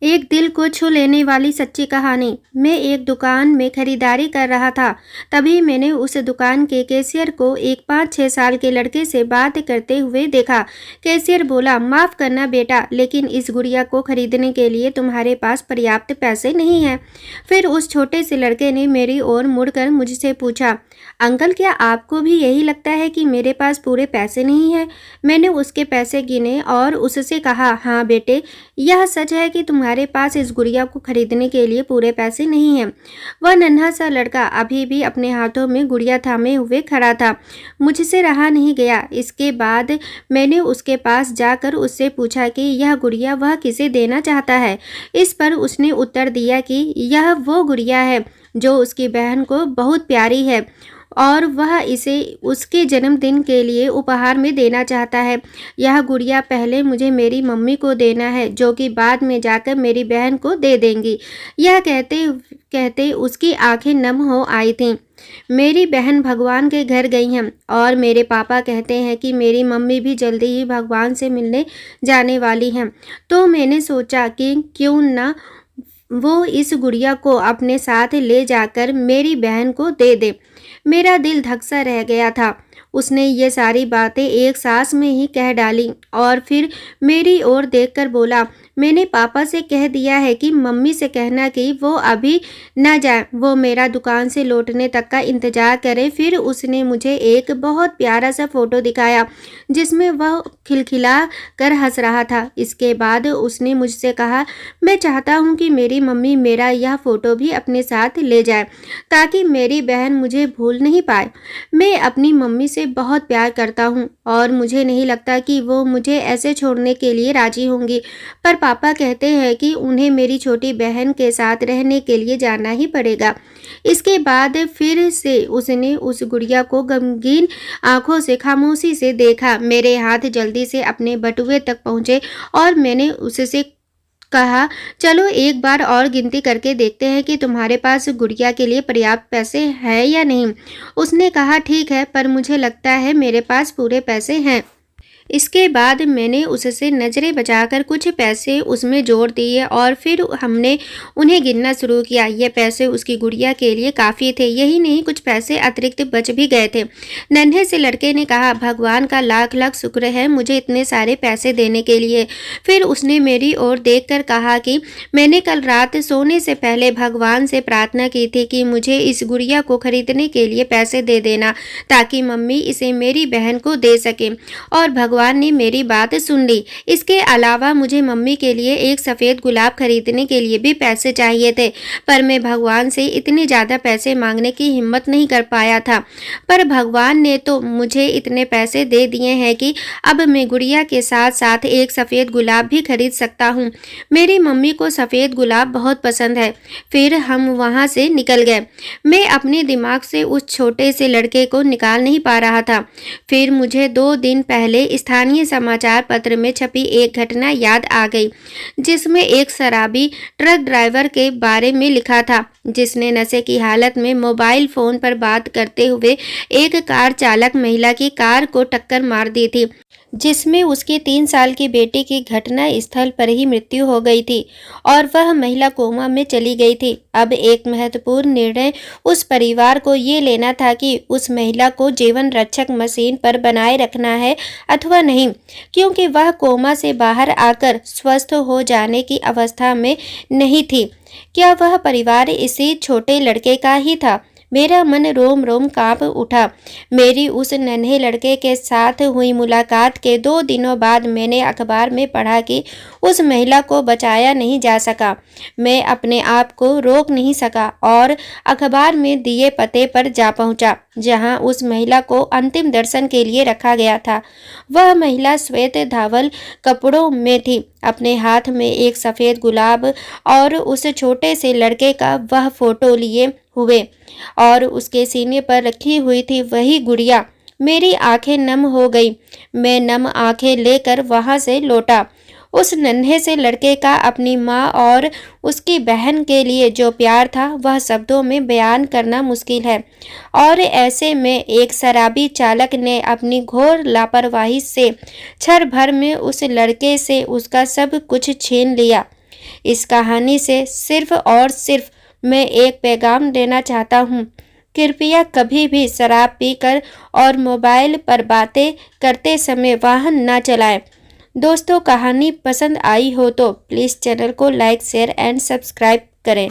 एक दिल को छू लेने वाली सच्ची कहानी। मैं एक दुकान में खरीदारी कर रहा था। तभी मैंने उस दुकान के कैशियर को एक 5-6 साल के लड़के से बात करते हुए देखा। कैशियर बोला, माफ़ करना बेटा, लेकिन इस गुड़िया को खरीदने के लिए तुम्हारे पास पर्याप्त पैसे नहीं हैं। फिर उस छोटे से लड़के ने मेरी ओर मुड़कर मुझसे पूछा, अंकल, क्या आपको भी यही लगता है कि मेरे पास पूरे पैसे नहीं हैं? मैंने उसके पैसे गिने और उससे कहा, हाँ बेटे, यह सच है कि तुम्हारे पास इस गुड़िया को खरीदने के लिए पूरे पैसे नहीं हैं। वह नन्हा सा लड़का अभी भी अपने हाथों में गुड़िया थामे हुए खड़ा था। मुझसे रहा नहीं गया। इसके बाद मैंने उसके पास जाकर उससे पूछा कि यह गुड़िया वह किसे देना चाहता है। इस पर उसने उत्तर दिया कि यह वो गुड़िया है जो उसकी बहन को बहुत प्यारी है और वह इसे उसके जन्मदिन के लिए उपहार में देना चाहता है। यह गुड़िया पहले मुझे मेरी मम्मी को देना है, जो कि बाद में जाकर मेरी बहन को दे देंगी। यह कहते कहते उसकी आंखें नम हो आई थीं। मेरी बहन भगवान के घर गई हैं और मेरे पापा कहते हैं कि मेरी मम्मी भी जल्दी ही भगवान से मिलने जाने वाली हैं। तो मैंने सोचा कि क्यों ना वो इस गुड़िया को अपने साथ ले जाकर मेरी बहन को दे दे। मेरा दिल धक सा रह गया था। उसने ये सारी बातें एक सांस में ही कह डाली और फिर मेरी ओर देखकर बोला, मैंने पापा से कह दिया है कि मम्मी से कहना कि वो अभी न जाए, वो मेरा दुकान से लौटने तक का इंतज़ार करे। फिर उसने मुझे एक बहुत प्यारा सा फ़ोटो दिखाया जिसमें वह खिलखिला कर हंस रहा था। इसके बाद उसने मुझसे कहा, मैं चाहता हूँ कि मेरी मम्मी मेरा यह फ़ोटो भी अपने साथ ले जाए ताकि मेरी बहन मुझे भूल नहीं पाए। मैं अपनी मम्मी से बहुत प्यार करता हूँ और मुझे नहीं लगता कि वो मुझे ऐसे छोड़ने के लिए राजी होंगी, पर पापा कहते हैं कि उन्हें मेरी छोटी बहन के साथ रहने के लिए जाना ही पड़ेगा। इसके बाद फिर से उसने उस गुड़िया को गमगीन आंखों से खामोशी से देखा। मेरे हाथ जल्दी से अपने बटुए तक पहुँचे और मैंने उससे कहा, चलो एक बार और गिनती करके देखते हैं कि तुम्हारे पास गुड़िया के लिए पर्याप्त पैसे हैं या नहीं। उसने कहा, ठीक है, पर मुझे लगता है मेरे पास पूरे पैसे हैं। इसके बाद मैंने उससे नज़रें बचाकर कुछ पैसे उसमें जोड़ दिए और फिर हमने उन्हें गिनना शुरू किया। ये पैसे उसकी गुड़िया के लिए काफ़ी थे। यही नहीं, कुछ पैसे अतिरिक्त बच भी गए थे। नन्हे से लड़के ने कहा, भगवान का लाख लाख शुक्र है मुझे इतने सारे पैसे देने के लिए। फिर उसने मेरी ओर देखकर कहा कि मैंने कल रात सोने से पहले भगवान से प्रार्थना की थी कि मुझे इस गुड़िया को खरीदने के लिए पैसे दे देना ताकि मम्मी इसे मेरी बहन को दे सके, और भगवान ने मेरी बात सुन ली। इसके अलावा मुझे मम्मी के लिए एक सफ़ेद गुलाब खरीदने के लिए भी पैसे चाहिए थे, पर मैं भगवान से इतने ज़्यादा पैसे मांगने की हिम्मत नहीं कर पाया था। पर भगवान ने तो मुझे इतने पैसे दे दिए हैं कि अब मैं गुड़िया के साथ साथ एक सफ़ेद गुलाब भी खरीद सकता हूँ। मेरी मम्मी को सफ़ेद गुलाब बहुत पसंद है। फिर हम वहाँ से निकल गए। मैं अपने दिमाग से उस छोटे से लड़के को निकाल नहीं पा रहा था। फिर मुझे 2 दिन पहले स्थानीय समाचार पत्र में छपी एक घटना याद आ गई, जिसमें एक शराबी ट्रक ड्राइवर के बारे में लिखा था जिसने नशे की हालत में मोबाइल फ़ोन पर बात करते हुए एक कार चालक महिला की कार को टक्कर मार दी थी, जिसमें उसके 3 साल की बेटी की घटना स्थल पर ही मृत्यु हो गई थी और वह महिला कोमा में चली गई थी। अब एक महत्वपूर्ण निर्णय उस परिवार को ये लेना था कि उस महिला को जीवन रक्षक मशीन पर बनाए रखना है अथवा नहीं, क्योंकि वह कोमा से बाहर आकर स्वस्थ हो जाने की अवस्था में नहीं थी। क्या वह परिवार इसी छोटे लड़के का ही था? मेरा मन रोम रोम कांप उठा। मेरी उस नन्हे लड़के के साथ हुई मुलाकात के 2 दिनों बाद मैंने अखबार में पढ़ा कि उस महिला को बचाया नहीं जा सका। मैं अपने आप को रोक नहीं सका और अखबार में दिए पते पर जा पहुंचा, जहां उस महिला को अंतिम दर्शन के लिए रखा गया था। वह महिला श्वेत धावल कपड़ों में थी, अपने हाथ में एक सफ़ेद गुलाब और उस छोटे से लड़के का वह फोटो लिए हुए और उसके सीने पर रखी हुई थी वही गुड़िया। मेरी आंखें नम हो गई। मैं नम आंखें लेकर वहां से लौटा। उस नन्हे से लड़के का अपनी माँ और उसकी बहन के लिए जो प्यार था वह शब्दों में बयान करना मुश्किल है, और ऐसे में एक शराबी चालक ने अपनी घोर लापरवाही से क्षण भर में उस लड़के से उसका सब कुछ छीन लिया। इस कहानी से सिर्फ और सिर्फ मैं एक पैगाम देना चाहता हूँ, कृपया कभी भी शराब पीकर और मोबाइल पर बातें करते समय वाहन न चलाएं। दोस्तों, कहानी पसंद आई हो तो प्लीज़ चैनल को लाइक, शेयर एंड सब्सक्राइब करें।